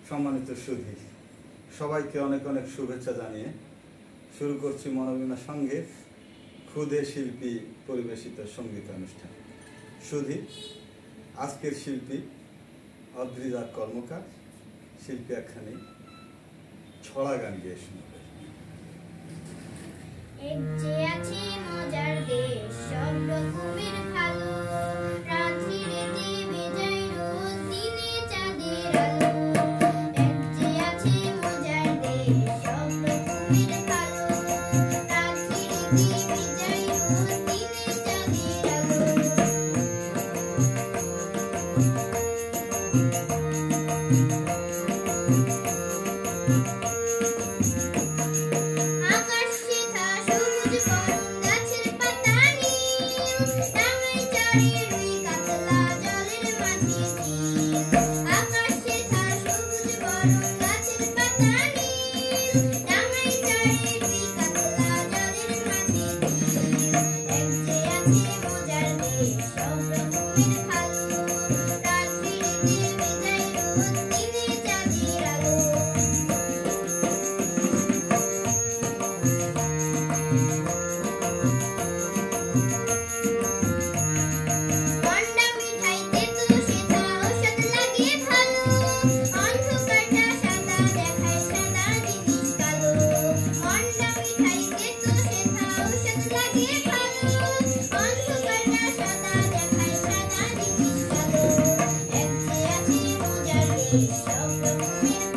সম্মানিত সুধী, সবাইকে অনেক অনেক শুভেচ্ছা জানিয়ে শুরু করছি মনোবীণা সঙ্গীত ক্ষুদে শিল্পী পরিবেশিত সঙ্গীত অনুষ্ঠান। সুধী, আজকের শিল্পী অদ্রিজা কর্মকার। শিল্পী একখানি ছড়া গান গিয়ে শোনাবে। মজার দেশ সব রকমের ভালো, রাত্রির দিনে যাই রোদ, দিনে চাঁদের আলো। এক যে আছে মজার দেশ সব রকমের ভালো, রাত্রির দিনে যাই রোদ, দিনে চাঁদের আলো। Stop.